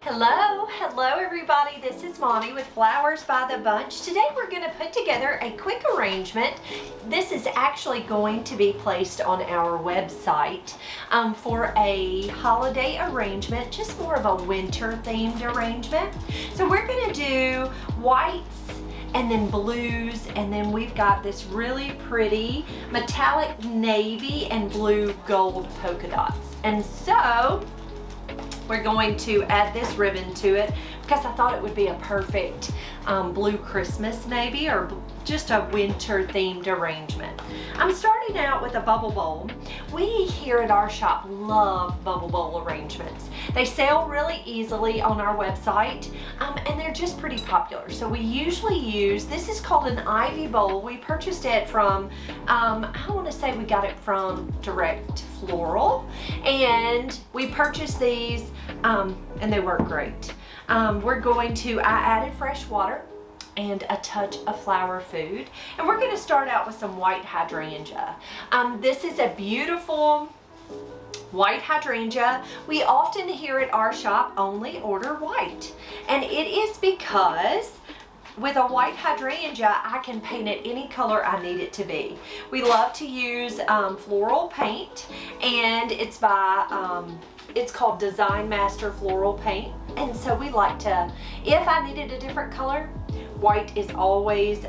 Hello everybody, this is Monty with Flowers by the Bunch. Today we're going to put together a quick arrangement. This is actually going to be placed on our website for a holiday arrangement, just more of a winter themed arrangement. So we're going to do whites and then blues, and then we've got this really pretty metallic navy and blue gold polka dots. And so we're going to add this ribbon to it because I thought it would be a perfect blue Christmas maybe, or just a winter themed arrangement. I'm starting out with a bubble bowl. We here at our shop love bubble bowl arrangements. They sell really easily on our website and they're just pretty popular. So we usually use, this is called an ivy bowl. We purchased it from, I want to say we got it from direct Floral, and we purchased these and they work great. I added fresh water and a touch of flower food, and we're going to start out with some white hydrangea. This is a beautiful white hydrangea. We often here at our shop only order white, and it is because with a white hydrangea, I can paint it any color I need it to be. We love to use floral paint, and it's by, it's called Design Master Floral Paint. And so we like to, if I needed a different color, white is always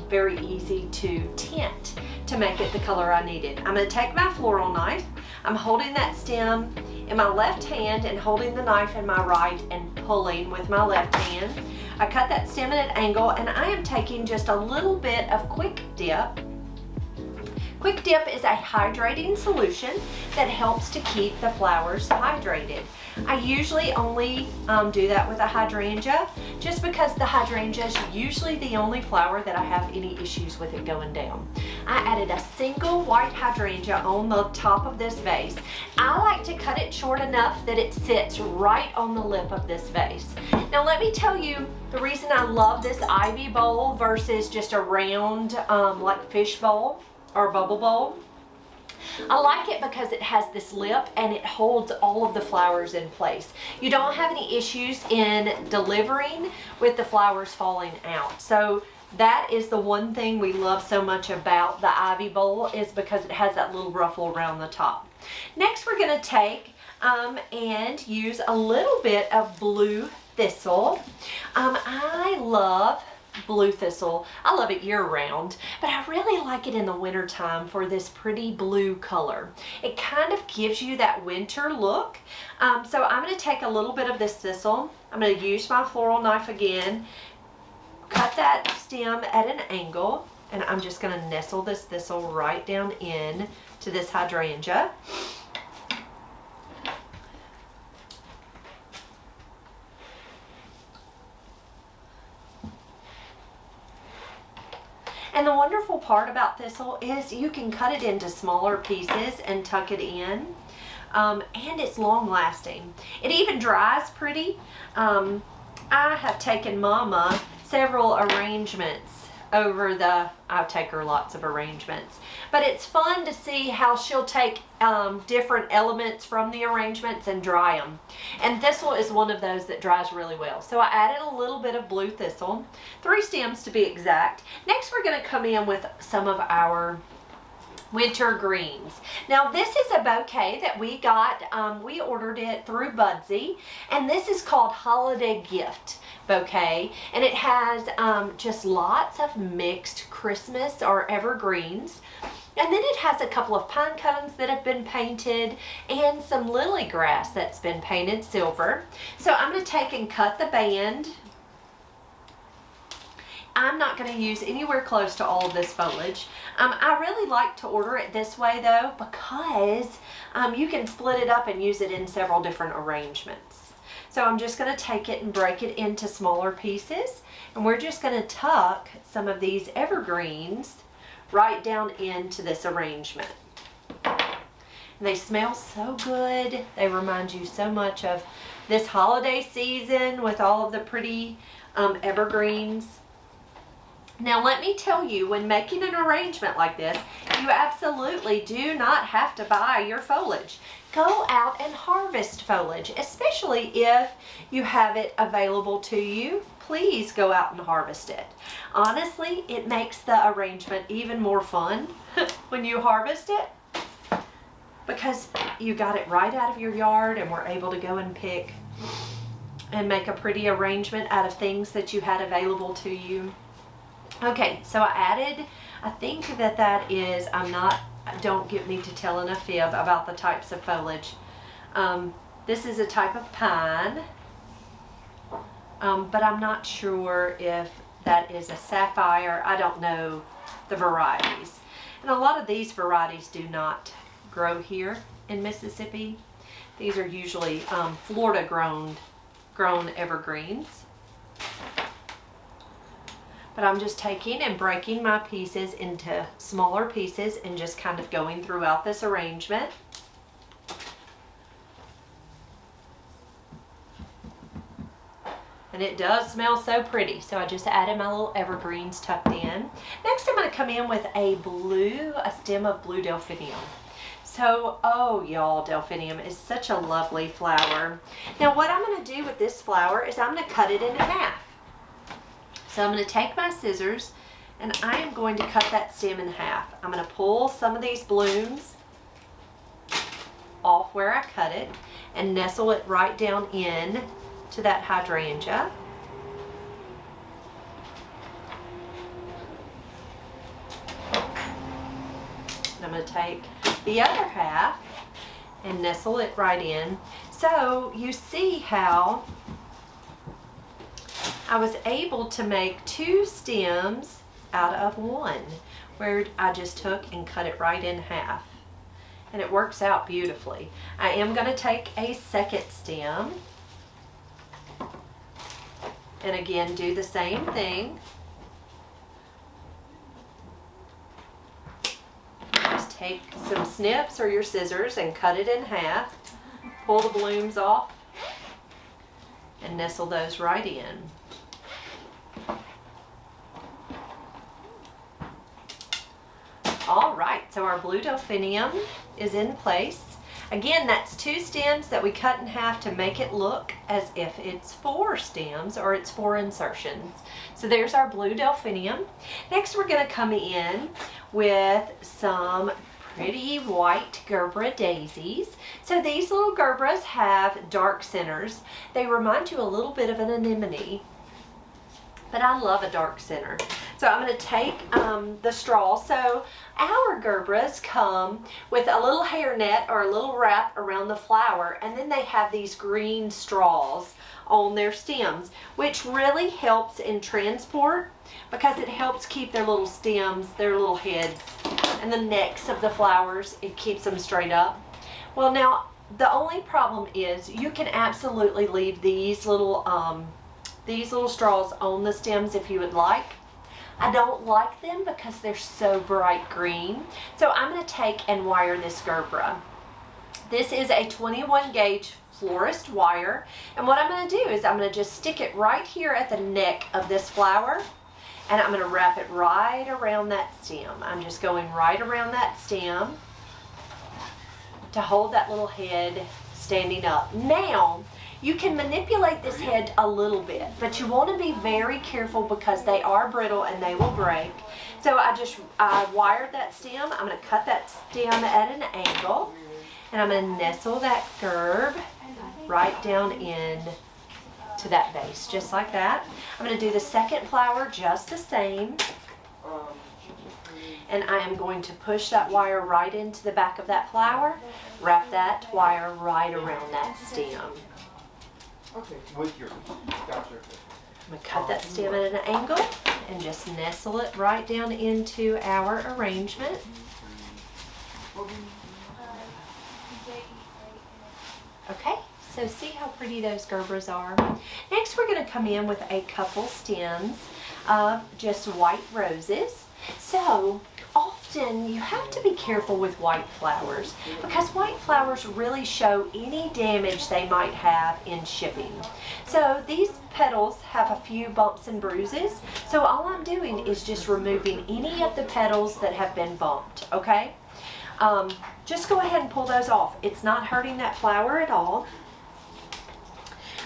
very easy to tint to make it the color I needed. I'm going to take my floral knife. I'm holding that stem in my left hand and holding the knife in my right and pulling with my left hand. I cut that stem at an angle, and I am taking just a little bit of Quick Dip. Quick Dip is a hydrating solution that helps to keep the flowers hydrated. I usually only do that with a hydrangea, just because the hydrangea is usually the only flower that I have any issues with it going down. I added a single white hydrangea on the top of this vase. I like to cut it short enough that it sits right on the lip of this vase. Now let me tell you the reason I love this ivy bowl versus just a round like fish bowl or bubble bowl. I like it because it has this lip and it holds all of the flowers in place. You don't have any issues in delivering with the flowers falling out. So that is the one thing we love so much about the ivy bowl, is because it has that little ruffle around the top. Next we're going to take and use a little bit of blue thistle. I love blue thistle. I love it year round, but I really like it in the winter time for this pretty blue color. It kind of gives you that winter look. So I'm going to take a little bit of this thistle. I'm going to use my floral knife again, cut that stem at an angle, and I'm just going to nestle this thistle right down in to this hydrangea. And the wonderful part about thistle is you can cut it into smaller pieces and tuck it in, and it's long lasting. It even dries pretty. I have taken Mama several arrangements over I'll take her lots of arrangements, but it's fun to see how she'll take different elements from the arrangements and dry them. And thistle is one of those that dries really well. So I added a little bit of blue thistle, 3 stems to be exact. Next we're going to come in with some of our winter greens. Now this is a bouquet that we got, we ordered it through Budsy, and this is called Holiday Gift Bouquet, and it has just lots of mixed Christmas or evergreens, and then it has a couple of pine cones that have been painted and some lily grass that's been painted silver. So I'm going to take and cut the band. I'm not going to use anywhere close to all of this foliage. I really like to order it this way though, because you can split it up and use it in several different arrangements. So I'm just going to take it and break it into smaller pieces, and we're just going to tuck some of these evergreens right down into this arrangement. And they smell so good. They remind you so much of this holiday season with all of the pretty evergreens. Now let me tell you, when making an arrangement like this, you absolutely do not have to buy your foliage. Go out and harvest foliage, especially if you have it available to you. Please go out and harvest it. Honestly, it makes the arrangement even more fun when you harvest it, because you got it right out of your yard and were able to go and pick and make a pretty arrangement out of things that you had available to you. Okay, so I added, I think that is, don't get me to tell a fib about the types of foliage. This is a type of pine, but I'm not sure if that is a sapphire. I don't know the varieties. And a lot of these varieties do not grow here in Mississippi. These are usually Florida grown evergreens. But I'm just taking and breaking my pieces into smaller pieces and just kind of going throughout this arrangement. And it does smell so pretty. So I just added my little evergreens tucked in. Next I'm going to come in with a stem of blue delphinium. So, oh y'all, delphinium is such a lovely flower. Now what I'm going to do with this flower is I'm going to cut it in half. So I'm going to take my scissors and I am going to cut that stem in half. I'm going to pull some of these blooms off where I cut it and nestle it right down in to that hydrangea. And I'm going to take the other half and nestle it right in. So you see how I was able to make 2 stems out of 1, where I just took and cut it right in half. And it works out beautifully. I am going to take a second stem and again do the same thing. Just take some snips or your scissors and cut it in half. Pull the blooms off and nestle those right in. All right, so our blue delphinium is in place. Again, that's 2 stems that we cut in half to make it look as if it's 4 stems or it's 4 insertions. So there's our blue delphinium. Next, we're going to come in with some pretty white Gerbera daisies. So these little Gerberas have dark centers. They remind you a little bit of an anemone, but I love a dark center. So I'm going to take the straw. So our Gerberas come with a little hairnet or a little wrap around the flower, and then they have these green straws on their stems, which really helps in transport because it helps keep their little stems, their little heads, and the necks of the flowers. It keeps them straight up. Well, now the only problem is you can absolutely leave these little straws on the stems if you would like. I don't like them because they're so bright green. So I'm going to take and wire this Gerbera. This is a 21 gauge florist wire. And what I'm going to do is I'm going to just stick it right here at the neck of this flower. And I'm going to wrap it right around that stem. I'm just going right around that stem to hold that little head standing up. Now, you can manipulate this head a little bit, but you want to be very careful because they are brittle and they will break. So I wired that stem. I'm going to cut that stem at an angle, and I'm going to nestle that gerb right down in to that base, just like that. I'm going to do the second flower just the same. And I am going to push that wire right into the back of that flower, wrap that wire right around that stem. Okay, with your gotcha. I'm going to cut that stem at an angle and just nestle it right down into our arrangement. Okay, so see how pretty those Gerberas are. Next we're going to come in with a couple stems of just white roses. So off often you have to be careful with white flowers because white flowers really show any damage they might have in shipping. So these petals have a few bumps and bruises. So all I'm doing is just removing any of the petals that have been bumped, okay? Just go ahead and pull those off. It's not hurting that flower at all.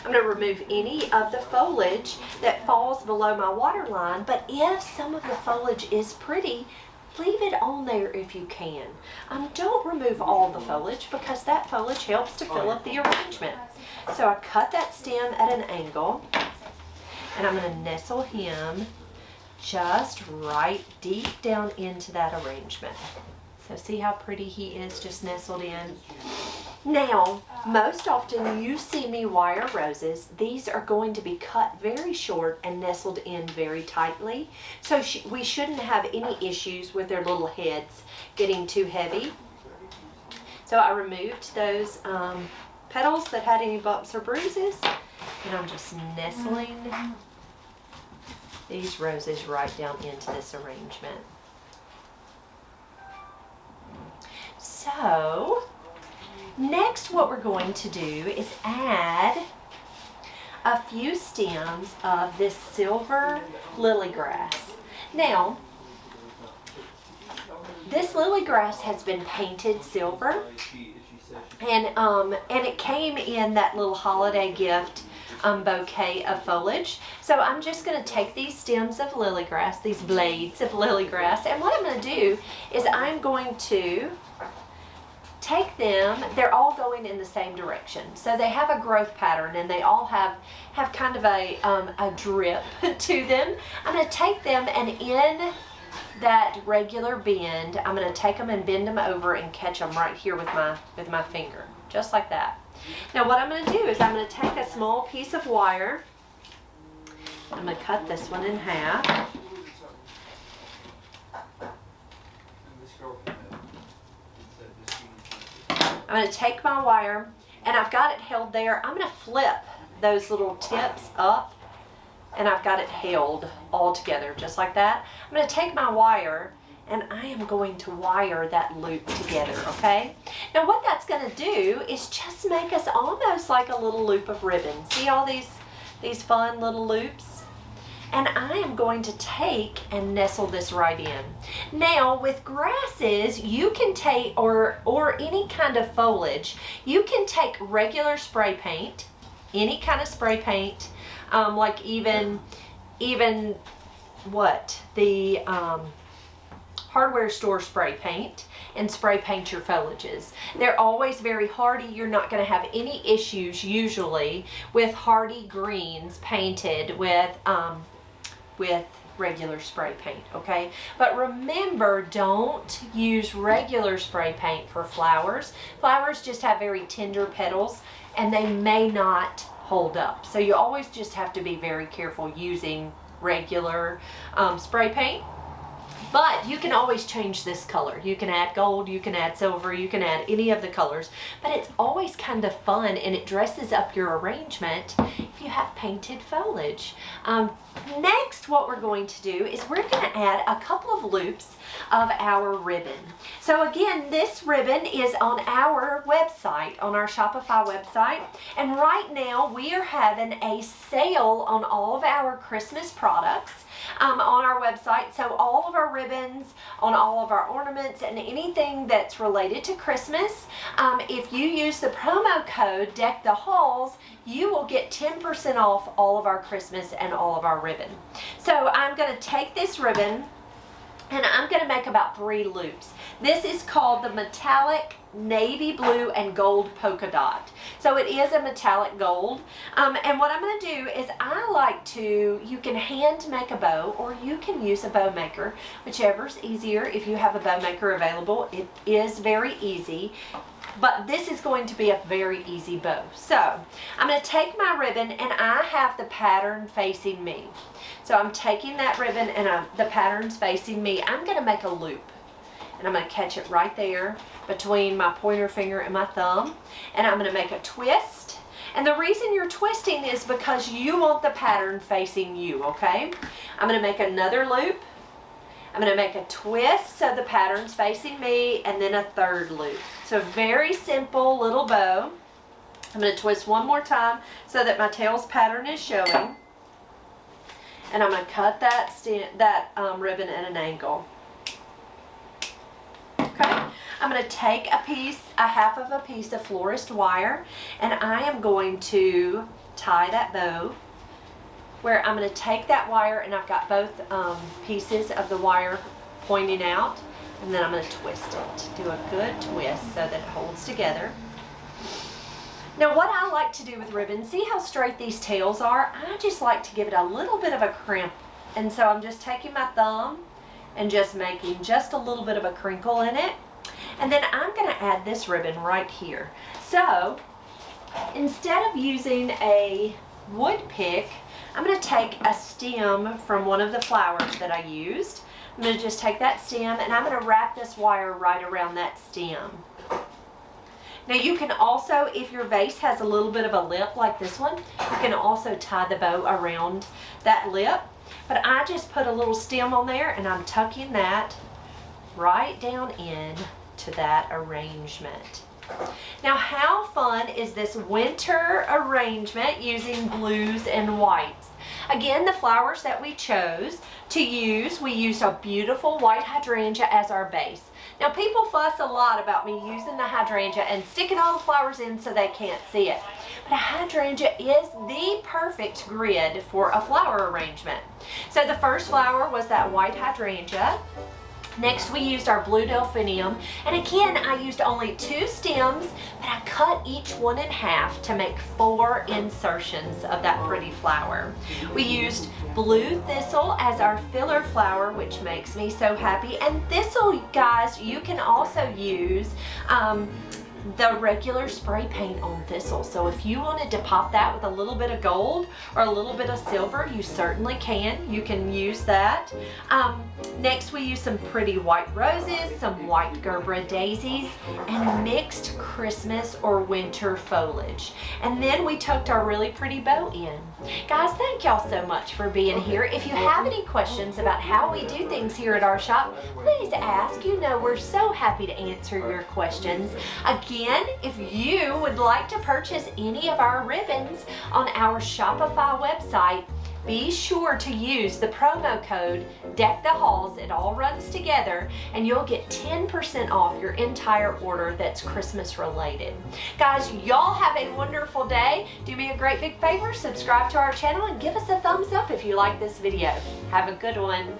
I'm going to remove any of the foliage that falls below my water line, but if some of the foliage is pretty, leave it on there if you can. Don't remove all the foliage because that foliage helps to fill up the arrangement. So I cut that stem at an angle, and I'm going to nestle him just right deep down into that arrangement. So see how pretty he is just nestled in? Now, most often you see me wire roses. These are going to be cut very short and nestled in very tightly. So we shouldn't have any issues with their little heads getting too heavy. So I removed those petals that had any bumps or bruises. And I'm just nestling these roses right down into this arrangement. So, next what we're going to do is add a few stems of this silver lily grass. Now, this lily grass has been painted silver, and it came in that little holiday gift bouquet of foliage. So I'm just going to take these stems of lily grass, these blades of lily grass, and what I'm going to do is I'm going to take them, they're all going in the same direction. So they have a growth pattern and they all have kind of a drip to them. I'm going to take them and in that regular bend, I'm going to take them and bend them over and catch them right here with my finger, just like that. Now what I'm going to do is I'm going to take a small piece of wire. I'm going to cut this one in half. I'm going to take my wire, and I've got it held there. I'm going to flip those little tips up, and I've got it held all together, just like that. I'm going to take my wire, and I am going to wire that loop together, okay? Now what that's going to do is just make us almost like a little loop of ribbon. See all these fun little loops? And I am going to take and nestle this right in. Now with grasses, you can take, or any kind of foliage, you can take regular spray paint, any kind of spray paint, like even what, the hardware store spray paint, and spray paint your foliages. They're always very hardy. You're not going to have any issues usually with hardy greens painted with regular spray paint, okay? But remember, don't use regular spray paint for flowers. Flowers just have very tender petals and they may not hold up. So you always just have to be very careful using regular spray paint. But you can always change this color. You can add gold, you can add silver, you can add any of the colors. But it's always kind of fun and it dresses up your arrangement if you have painted foliage. Next, what we're going to do is we're going to add a couple of loops of our ribbon. So again, this ribbon is on our website, on our Shopify website. And right now we are having a sale on all of our Christmas products on our website. So all of our ribbons, on all of our ornaments, and anything that's related to Christmas, if you use the promo code Deck the Halls, you will get 10% off all of our Christmas and all of our ribbon. So I'm going to take this ribbon and I'm going to make about 3 loops. This is called the metallic navy blue and gold polka dot. So it is a metallic gold. And what I'm going to do is I like to, you can hand make a bow or you can use a bow maker, whichever's easier. If you have a bow maker available, it is very easy. But this is going to be a very easy bow. So I'm going to take my ribbon and I have the pattern facing me. So I'm taking that ribbon and the pattern's facing me. I'm going to make a loop. And I'm going to catch it right there between my pointer finger and my thumb. And I'm going to make a twist. And the reason you're twisting is because you want the pattern facing you, okay? I'm going to make another loop. I'm going to make a twist so the pattern's facing me, and then a third loop. So very simple little bow. I'm going to twist one more time so that my tail's pattern is showing. And I'm going to cut that ribbon at an angle. Okay. I'm going to take a half of a piece of florist wire, and I am going to tie that bow where I'm going to take that wire, and I've got both pieces of the wire pointing out, and then I'm going to twist it. Do a good twist so that it holds together. Now what I like to do with ribbon, see how straight these tails are? I just like to give it a little bit of a crimp, and so I'm just taking my thumb and just making just a little bit of a crinkle in it. And then I'm going to add this ribbon right here. So instead of using a wood pick, I'm going to take a stem from one of the flowers that I used. I'm going to just take that stem, and I'm going to wrap this wire right around that stem. Now you can also, if your vase has a little bit of a lip like this one, you can also tie the bow around that lip. But I just put a little stem on there, and I'm tucking that right down in to that arrangement. Now how fun is this winter arrangement using blues and whites? Again, the flowers that we chose to use, we used a beautiful white hydrangea as our base. Now people fuss a lot about me using the hydrangea and sticking all the flowers in so they can't see it. But a hydrangea is the perfect grid for a flower arrangement. So the first flower was that white hydrangea. Next we used our blue delphinium, and again I used only 2 stems, but I cut each one in half to make 4 insertions of that pretty flower. We used blue thistle as our filler flower, which makes me so happy. And thistle, guys, you can also use the regular spray paint on thistle. So if you wanted to pop that with a little bit of gold or a little bit of silver, you certainly can. You can use that. Next we use some pretty white roses, some white Gerbera daisies, and mixed Christmas or winter foliage. And then we tucked our really pretty bow in. Guys, thank y'all so much for being here. If you have any questions about how we do things here at our shop, please ask. You know we're so happy to answer your questions. Again, if you would like to purchase any of our ribbons on our Shopify website, be sure to use the promo code Deck the Halls. It all runs together, and you'll get 10% off your entire order that's Christmas related. Guys, y'all have a wonderful day. Do me a great big favor, subscribe to our channel and give us a thumbs up if you like this video. Have a good one.